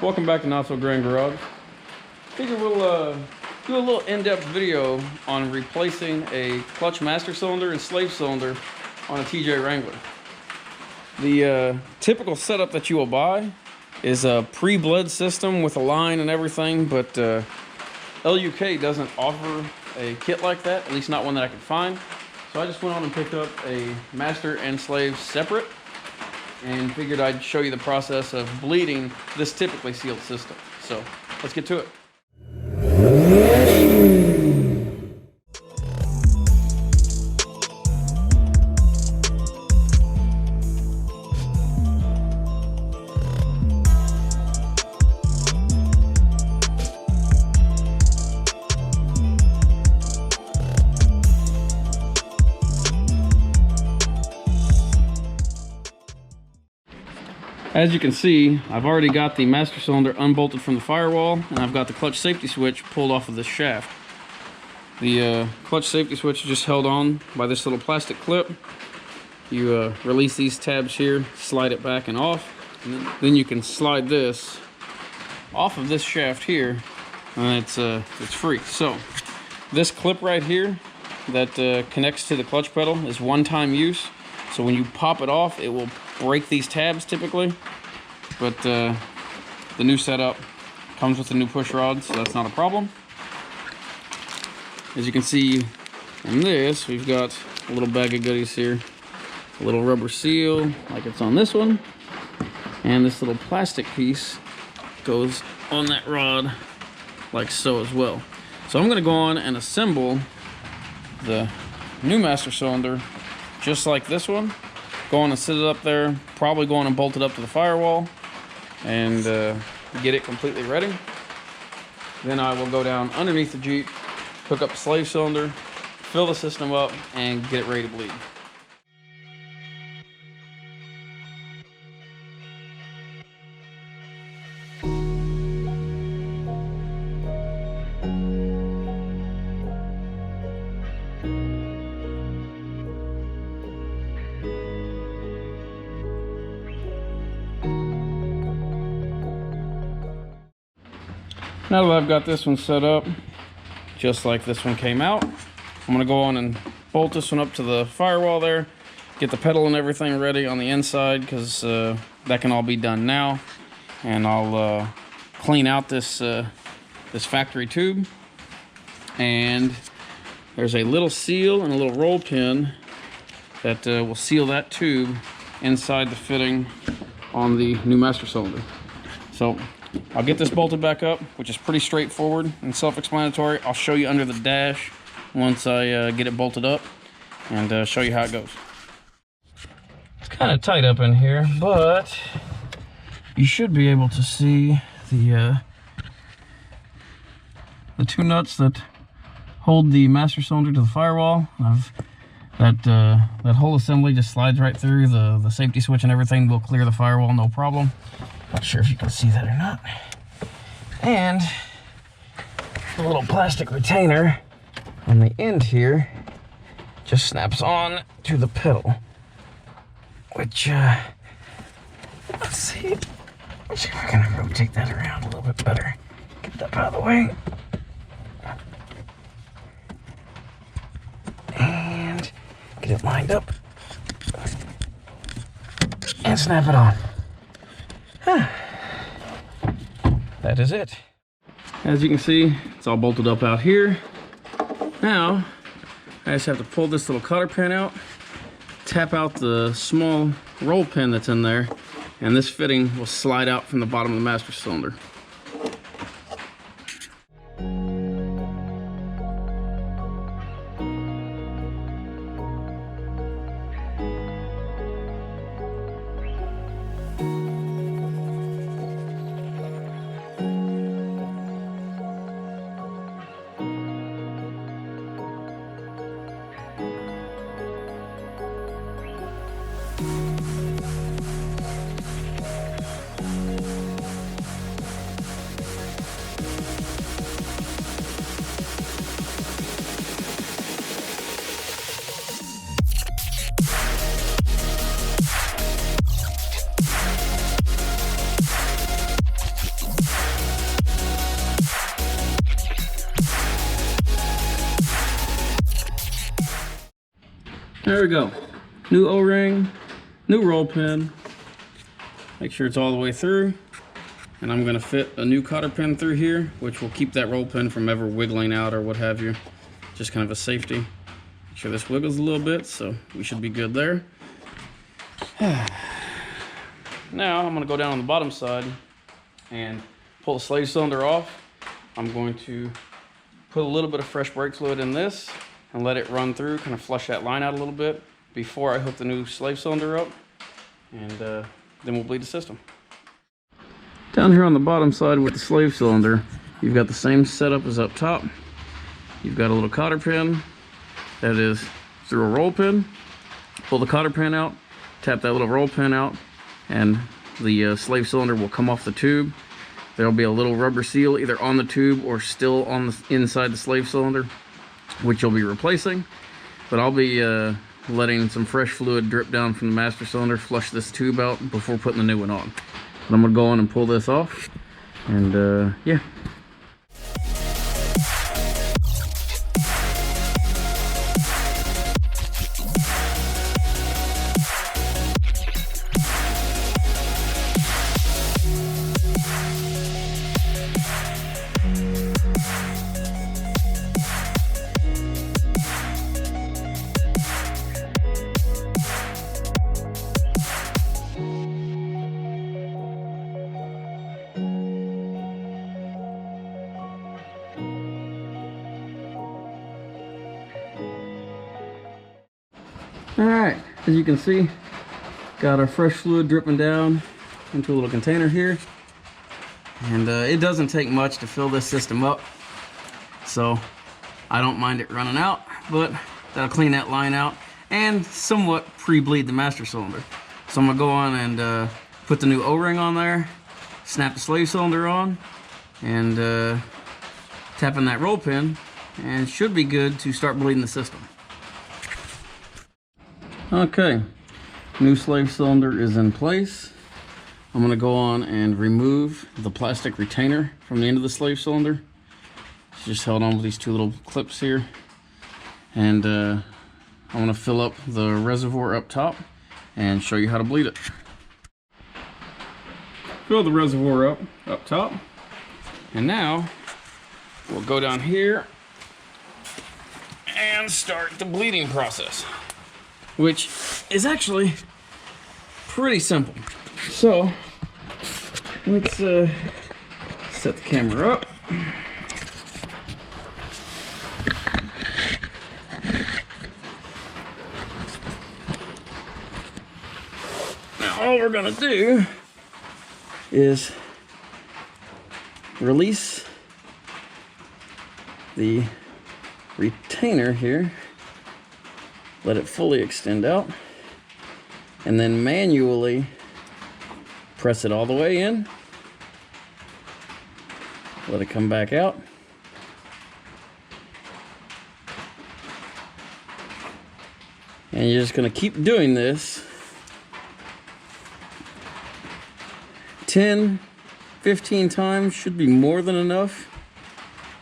Welcome back to Not So Grand Garage. Figure we'll do a little in-depth video on replacing a clutch master cylinder and slave cylinder on a TJ Wrangler. The typical setup that you will buy is a pre-bled system with a line and everything, but LUK doesn't offer a kit like that, at least not one that I could find. So I just went on and picked up a master and slave separate and figured I'd show you the process of bleeding this typically sealed system. So let's get to it. As you can see, I've already got the master cylinder unbolted from the firewall, and I've got the clutch safety switch pulled off of this shaft. The clutch safety switch is just held on by this little plastic clip. You release these tabs here, slide it back and off, and then you can slide this off of this shaft here, and it's free. So this clip right here that connects to the clutch pedal is one-time use. So when you pop it off, it will break these tabs typically, but the new setup comes with a new push rod, so that's not a problem. As you can see in this, we've got a little bag of goodies here, a little rubber seal like it's on this one, and this little plastic piece goes on that rod like so as well. So I'm going to go on and assemble the new master cylinder just like this one. Go on and sit it up there, probably go on and bolt it up to the firewall and get it completely ready. Then I will go down underneath the Jeep, hook up the slave cylinder, fill the system up, and get it ready to bleed. Now that I've got this one set up, just like this one came out, I'm going to go on and bolt this one up to the firewall there, get the pedal and everything ready on the inside, because that can all be done now. And I'll clean out this factory tube. And there's a little seal and a little roll pin that will seal that tube inside the fitting on the new master cylinder. So I'll get this bolted back up, which is pretty straightforward and self-explanatory. I'll show you under the dash once I get it bolted up and show you how it goes. It's kind of tight up in here, but you should be able to see the two nuts that hold the master cylinder to the firewall. That whole assembly just slides right through. The safety switch and everything will clear the firewall, no problem. Not sure if you can see that or not. And the little plastic retainer on the end here just snaps on to the pedal, which let's see if I can rotate that around a little bit better. Get that out of the way. And get it lined up and snap it on. That is it. As you can see, it's all bolted up out here. Now, I just have to pull this little cotter pin out, tap out the small roll pin that's in there, and this fitting will slide out from the bottom of the master cylinder. There we go. New O-ring, new roll pin. Make sure it's all the way through. And I'm gonna fit a new cotter pin through here, which will keep that roll pin from ever wiggling out or what have you. Just kind of a safety. Make sure this wiggles a little bit, so we should be good there. Now I'm gonna go down on the bottom side and pull the slave cylinder off. I'm going to put a little bit of fresh brake fluid in this and let it run through, kind of flush that line out a little bit before I hook the new slave cylinder up, and then we'll bleed the system. Down here on the bottom side with the slave cylinder, you've got the same setup as up top. You've got a little cotter pin that is through a roll pin. Pull the cotter pin out, tap that little roll pin out, and the slave cylinder will come off the tube. There'll be a little rubber seal either on the tube or still on the inside the slave cylinder, which you'll be replacing. But I'll be letting some fresh fluid drip down from the master cylinder, flush this tube out before putting the new one on. But I'm gonna go on and pull this off, and yeah. Alright, as you can see, got our fresh fluid dripping down into a little container here. And it doesn't take much to fill this system up, so I don't mind it running out, but that'll clean that line out and somewhat pre-bleed the master cylinder. So I'm going to go on and put the new O-ring on there, snap the slave cylinder on, and tap in that roll pin, and it should be good to start bleeding the system. Okay, new slave cylinder is in place. I'm going to go on and remove the plastic retainer from the end of the slave cylinder. It's just held on with these two little clips here. And I'm going to fill up the reservoir up top and show you how to bleed it. Fill the reservoir up top. And now we'll go down here and start the bleeding process, which is actually pretty simple. So let's set the camera up. Now all we're gonna do is release the retainer here, let it fully extend out, and then manually press it all the way in, let it come back out, and you're just going to keep doing this 10-15 times. Should be more than enough.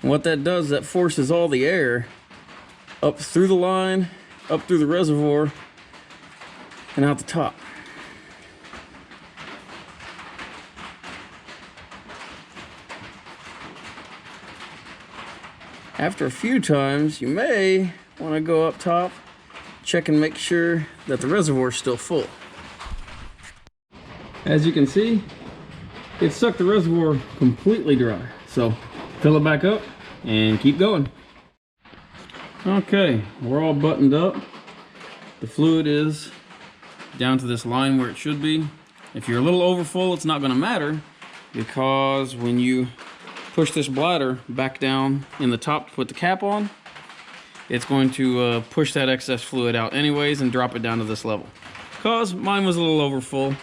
And what that does, that forces all the air up through the line, up through the reservoir, and out the top. After a few times, you may want to go up top, check and make sure that the reservoir is still full. As you can see, it sucked the reservoir completely dry. So fill it back up and keep going. Okay, we're all buttoned up. The fluid is down to this line where it should be. If you're a little overfull, it's not going to matter, because when you push this bladder back down in the top to put the cap on, it's going to push that excess fluid out anyways and drop it down to this level. Because mine was a little overfull,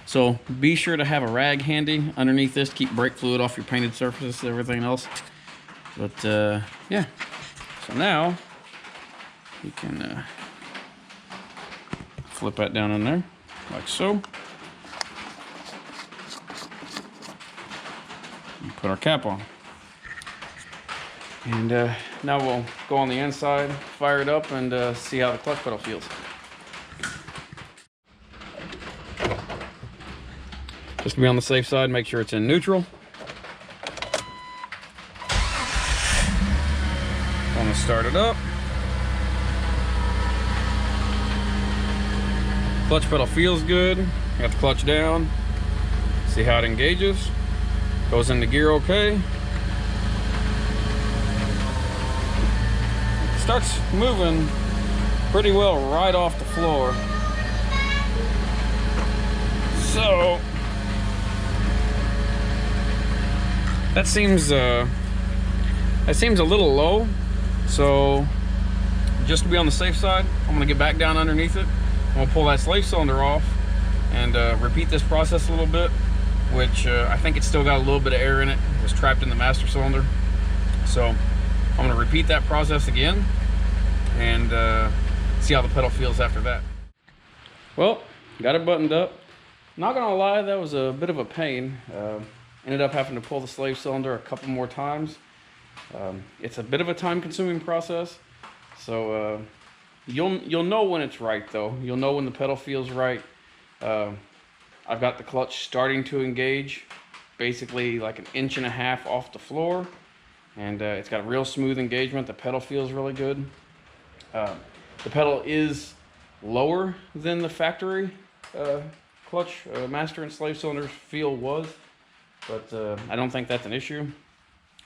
so be sure to have a rag handy underneath this to keep brake fluid off your painted surfaces and everything else. But yeah, so now you can flip that down in there like so. And put our cap on. And now we'll go on the inside, fire it up, and see how the clutch pedal feels. Just to be on the safe side, make sure it's in neutral. I'm gonna start it up. Clutch pedal feels good. Got the clutch down. See how it engages. Goes into gear okay. Starts moving pretty well right off the floor. So that seems a little low. So just to be on the safe side, I'm gonna get back down underneath it. I'm gonna pull that slave cylinder off and repeat this process a little bit, which I think it's still got a little bit of air in it. It was trapped in the master cylinder. So I'm gonna repeat that process again and see how the pedal feels after that. Well, got it buttoned up. Not gonna lie, that was a bit of a pain. Ended up having to pull the slave cylinder a couple more times. It's a bit of a time-consuming process, so you'll know when it's right though. You'll know when the pedal feels right. I've got the clutch starting to engage, basically like 1.5 inches off the floor, and it's got a real smooth engagement. The pedal feels really good. The pedal is lower than the factory clutch master and slave cylinders feel was, but I don't think that's an issue.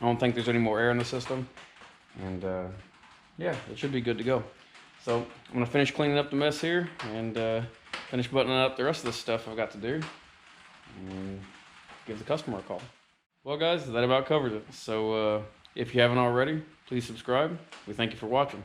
I don't think there's any more air in the system, and yeah, it should be good to go. So I'm gonna finish cleaning up the mess here and finish buttoning up the rest of this stuff I've got to do and give the customer a call. Well guys, that about covers it. So if you haven't already, please subscribe. We thank you for watching.